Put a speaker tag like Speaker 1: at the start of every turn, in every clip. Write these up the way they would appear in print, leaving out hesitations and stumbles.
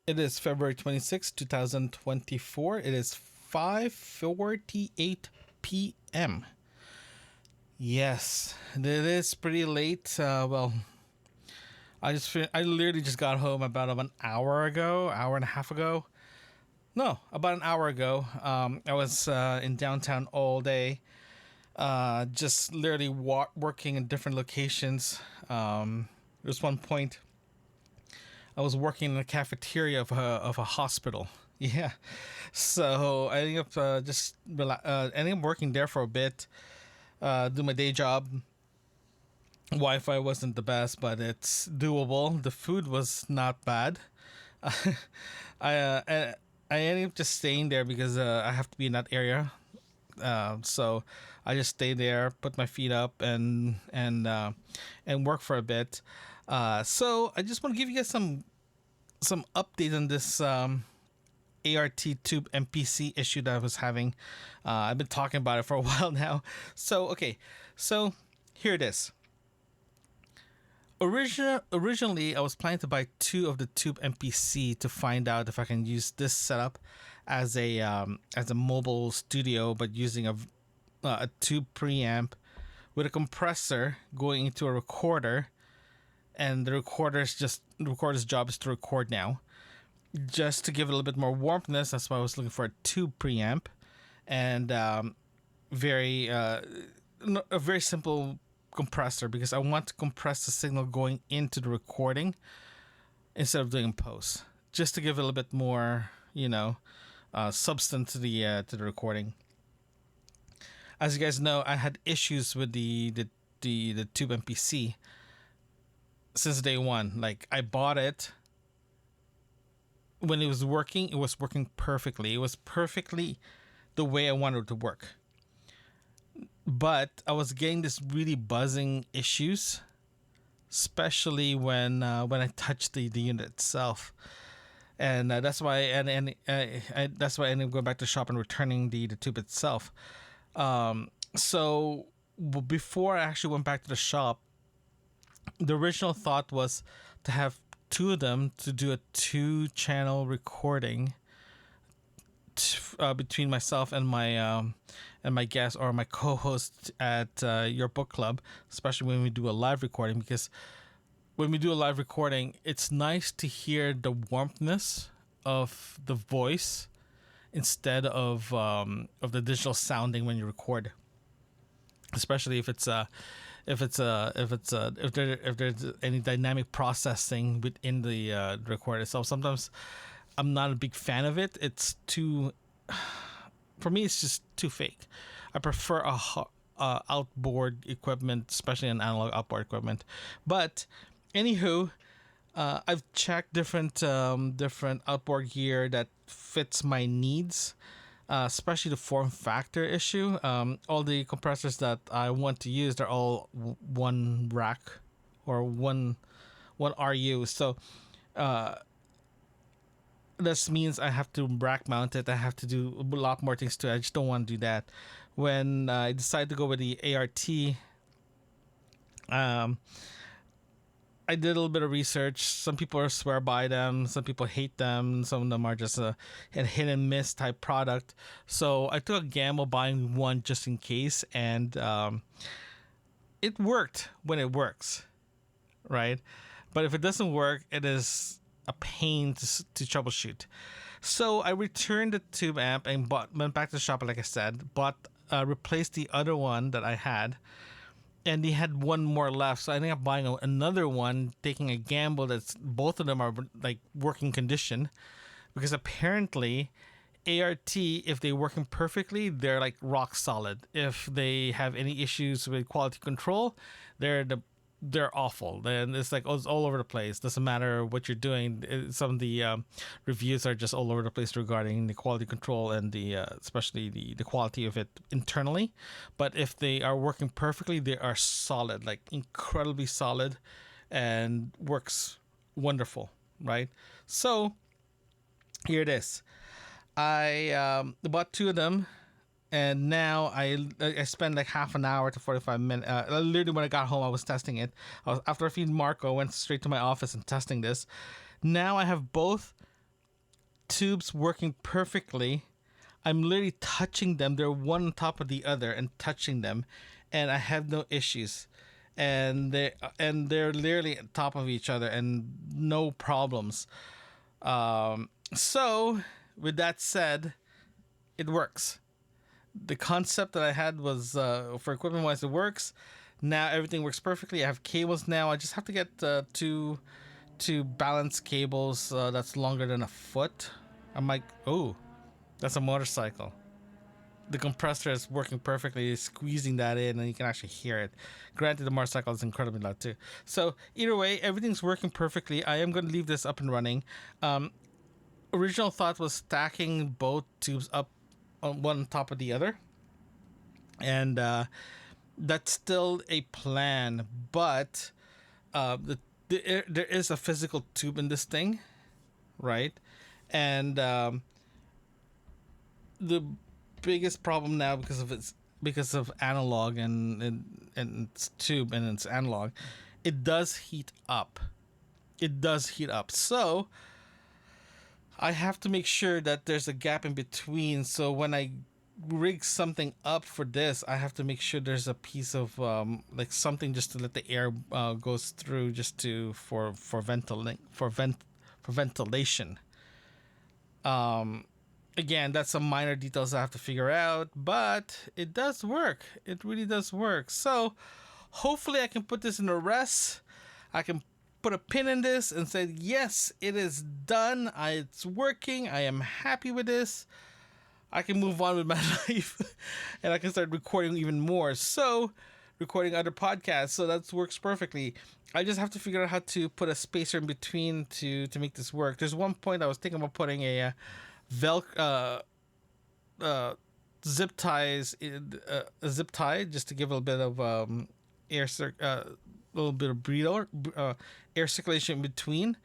Speaker 1: It is February 26th, 2024. It is 5:48 p.m. Yes, it is pretty late. I literally just got home about an hour ago, hour and a half ago. No, about an hour ago. I was in downtown all day, just literally working in different locations. There was one point I was working in the cafeteria of a hospital. Yeah, so I ended up ending up working there for a bit. Do my day job. Wi-Fi wasn't the best, but it's doable. The food was not bad. I ended up just staying there because I have to be in that area. So I just stayed there, put my feet up, and work for a bit. So I just want to give you guys some update on this ART tube MPC issue that I was having. I've been talking about it for a while now. So here it is. Originally, I was planning to buy two of the tube MPC to find out if I can use this setup as a mobile studio, but using a tube preamp with a compressor going into a recorder, and the recorder's job is to record now. Just to give it a little bit more warmthness, that's why I was looking for a tube preamp, and a very simple compressor, because I want to compress the signal going into the recording instead of doing in post, just to give it a little bit more, substance to the recording. As you guys know, I had issues with the tube MPC since day one. Like, I bought it when it was working perfectly. It was perfectly the way I wanted it to work. But I was getting this really buzzing issues, especially when I touched the unit itself, and that's why that's why I ended up going back to the shop and returning the tube itself. So before I actually went back to the shop, the original thought was to have two of them to do a 2-channel recording between myself and my guest or my co-host at your book club, especially when we do a live recording, because when we do a live recording, it's nice to hear the warmthness of the voice instead of the digital sounding when you record, especially if there's any dynamic processing within the recorder. So sometimes I'm not a big fan of it. It's too, for me, it's just too fake. I prefer outboard equipment, especially an analog outboard equipment. But anywho, I've checked different outboard gear that fits my needs, especially the form factor issue. All the compressors that I want to use, they're all one rack or one RU. So this means I have to rack mount it. I have to do a lot more things to it. I just don't want to do that. When I decided to go with the ART, I did a little bit of research. Some people swear by them. Some people hate them. Some of them are just a hit and miss type product. So I took a gamble buying one just in case, and it worked when it works, right? But if it doesn't work, it is a pain to troubleshoot. So I returned the tube amp and went back to the shop, like I said, replaced the other one that I had, and they had one more left. So I ended up buying another one, taking a gamble that both of them are like working condition, because apparently ART, if they're working perfectly, they're like rock solid. If they have any issues with quality control, they're awful. Then it's like, it's all over the place. Doesn't matter what you're doing. Some of the reviews are just all over the place regarding the quality control and especially the quality of it internally. But if they are working perfectly, they are solid, like incredibly solid, and works wonderful, right? So here it is. I bought two of them. And now I spent like half an hour to 45 minutes. Literally, when I got home, I was testing it. After I feed Marco, I went straight to my office and testing this. Now I have both tubes working perfectly. I'm literally touching them. They're one on top of the other and touching them, and I have no issues. And they're literally on top of each other and no problems. So with that said, it works. The concept that I had was for equipment wise, it works. Now everything works perfectly. I have cables now. I just have to get two balance cables that's longer than a foot. I'm like, oh, that's a motorcycle. The compressor is working perfectly, squeezing that in, and you can actually hear it. Granted, the motorcycle is incredibly loud too. So either way, everything's working perfectly. I am going to leave this up and running. Original thought was stacking both tubes up on one on top of the other, and that's still a plan. But there is a physical tube in this thing, right? And the biggest problem now because of analog and its tube and its analog, it does heat up. It does heat up. So I have to make sure that there's a gap in between. So when I rig something up for this, I have to make sure there's a piece of like something just to let the air goes through, just to for ventilation. Again, that's some minor details I have to figure out, but it does work. It really does work. So hopefully I can put this in a rest. I can put a pin in this and say, yes, it is done. It's working. I am happy with this. I can move on with my life and I can start recording even more. So recording other podcasts. So that works perfectly. I just have to figure out how to put a spacer in between to make this work. There's one point I was thinking about putting a zip ties, a zip tie, just to give a little bit of little bit of breather, air circulation in between.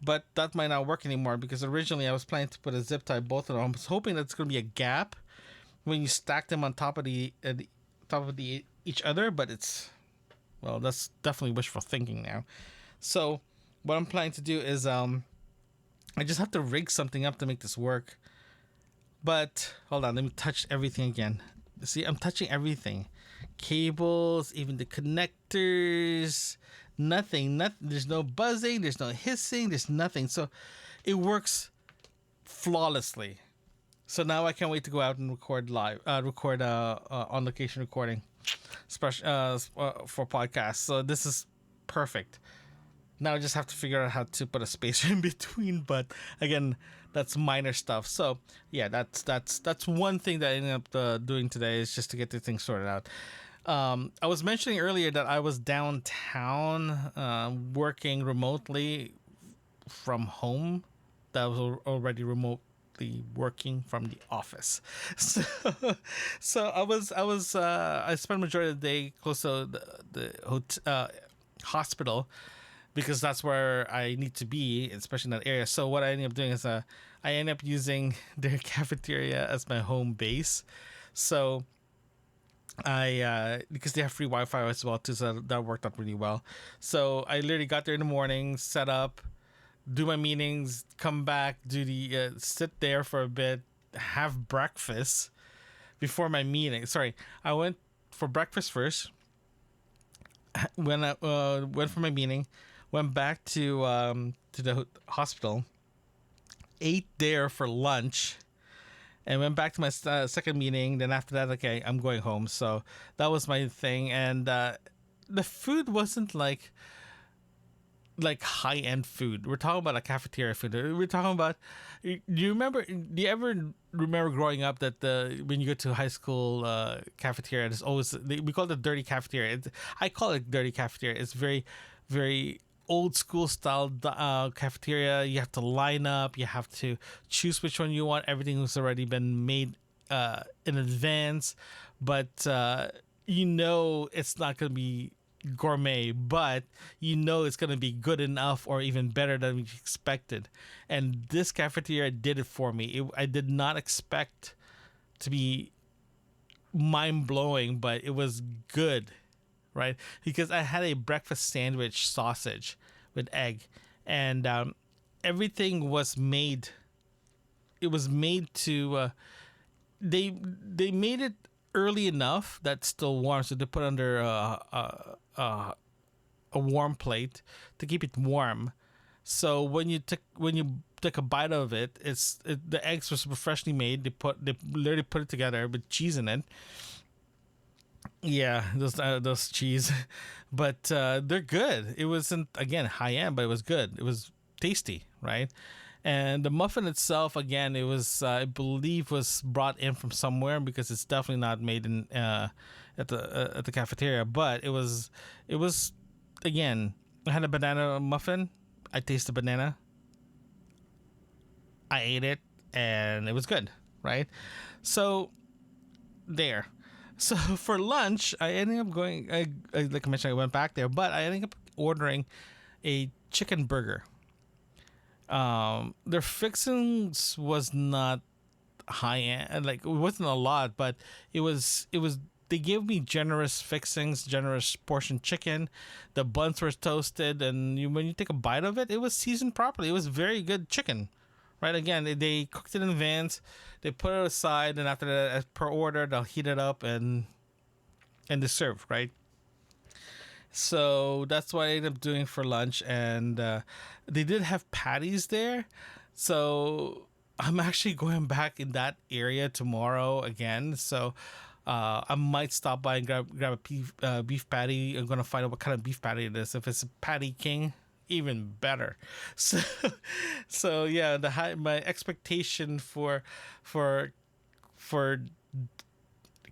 Speaker 1: But that might not work anymore because originally I was planning to put a zip tie both of them. I was hoping that's going to be a gap when you stack them on top of the each other. But that's definitely wishful thinking now. So what I'm planning to do is I just have to rig something up to make this work. But hold on, let me touch everything again. See, I'm touching everything. Cables, even the connectors, nothing. There's no buzzing, there's no hissing, there's nothing. So it works flawlessly. So now I can't wait to go out and record live, on location recording, for podcasts. So this is perfect. Now I just have to figure out how to put a spacer in between, but again, that's minor stuff. So yeah, that's one thing that I ended up doing today, is just to get the thing sorted out. I was mentioning earlier that I was downtown working remotely from home. That was already remotely working from the office. So I spent majority of the day close to the hospital, because that's where I need to be, especially in that area. So what I ended up doing is I ended up using their cafeteria as my home base. So because they have free Wi-Fi as well too, so that worked out really well. So I literally got there in the morning, set up, do my meetings, come back, sit there for a bit, have breakfast before my meeting. Sorry, I went for breakfast first. When I went for my meeting, went back to the hospital, ate there for lunch, and went back to my second meeting. Then after that, okay, I'm going home. So that was my thing. And the food wasn't like high-end food. We're talking about a cafeteria food. We're talking about, do you ever remember growing up that when you go to high school cafeteria, there's always, we call it the dirty cafeteria. I call it dirty cafeteria. It's very, very old school style cafeteria. You have to line up, you have to choose which one you want. Everything has already been made in advance, but it's not going to be gourmet, but it's going to be good enough or even better than we expected. And this cafeteria did it for me. I did not expect to be mind-blowing, but it was good, right? Because I had a breakfast sandwich sausage with egg, and everything was made it was made to they made it early enough that's still warm, so they put under a warm plate to keep it warm. So when you take a bite of it, the eggs were super freshly made. They literally put it together with cheese in it. Yeah, those cheese, but they're good. It wasn't, again, high end, but it was good. It was tasty, right? And the muffin itself, again, it was I believe was brought in from somewhere because it's definitely not made in at the cafeteria. But it was again. I had a banana muffin. I tasted banana. I ate it, and it was good, right? So there. So for lunch, I ended up going. Like I mentioned, I went back there, but I ended up ordering a chicken burger. Their fixings was not high end, like it wasn't a lot, but it was. They gave me generous fixings, generous portion chicken. The buns were toasted, and when you take a bite of it, it was seasoned properly. It was very good chicken, right? Again, they cooked it in advance. They put it aside, and after that, as per order, they'll heat it up and they serve, right? So that's what I ended up doing for lunch, and they did have patties there. So I'm actually going back in that area tomorrow again. So I might stop by and grab a beef patty. I'm gonna find out what kind of beef patty it is. If it's a Patty King, even better. So yeah, my expectation for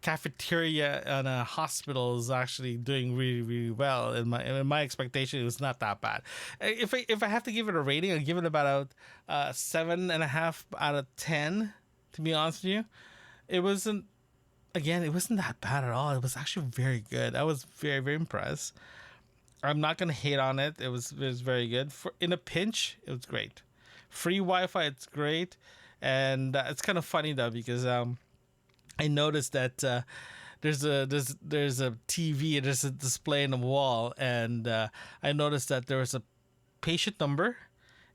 Speaker 1: cafeteria in a hospital is actually doing really, really well. In my expectation, it was not that bad. If I have to give it a rating, I'd give it about a 7.5 out of 10. To be honest with you, it wasn't. Again, it wasn't that bad at all. It was actually very good. I was very, very impressed. I'm not gonna hate on it. It was very good. For in a pinch, it was great. Free Wi-Fi, it's great, and it's kind of funny though because I noticed that there's a TV, there's a display in the wall, and I noticed that there was a patient number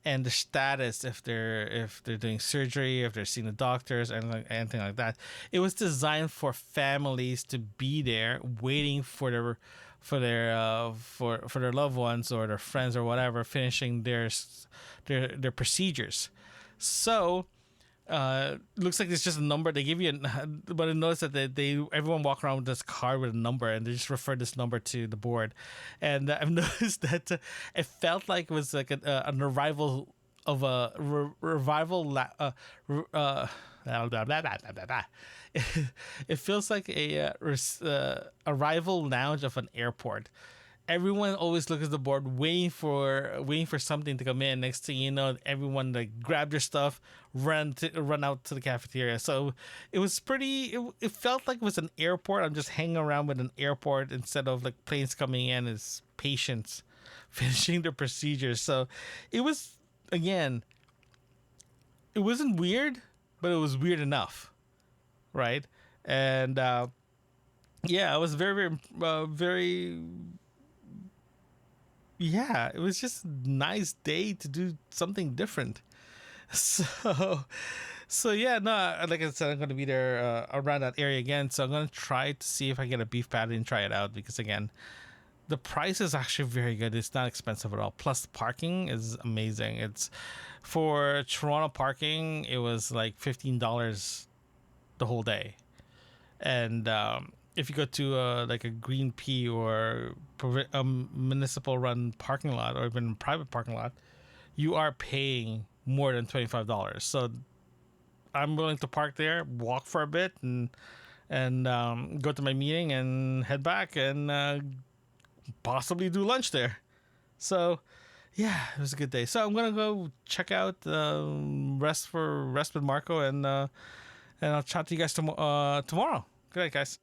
Speaker 1: and the status if they're doing surgery, if they're seeing the doctors, anything like that. It was designed for families to be there waiting for their loved ones or their friends or whatever finishing their procedures. So looks like it's just a number they give you, but I noticed that they everyone walk around with this card with a number, and they just refer this number to the board. And I've noticed that it felt like it was like an arrival of a revival. Blah, blah, blah, blah, blah, blah. It feels like a arrival lounge of an airport. Everyone always looks at the board, waiting for something to come in. Next thing you know, everyone like grab their stuff, run out to the cafeteria. So it was pretty. It felt like it was an airport. I'm just hanging around with an airport instead of like planes coming in as patients finishing their procedures. So it was, again, it wasn't weird, but it was weird enough, right? And yeah, I was very, very. Yeah, it was just a nice day to do something different. So, yeah, no, like I said, I'm gonna be there around that area again. So I'm gonna try to see if I get a beef patty and try it out because again, the price is actually very good. It's not expensive at all. Plus, the parking is amazing. It's for Toronto parking. It was like $15 the whole day, and if you go to like a Green P or a municipal run parking lot or even a private parking lot, you are paying more than $25. So I'm willing to park there, walk for a bit, and go to my meeting and head back and possibly do lunch there. So yeah, it was a good day. So I'm gonna go check out Rest with Marco, and I'll chat to you guys tomorrow. Good night, guys.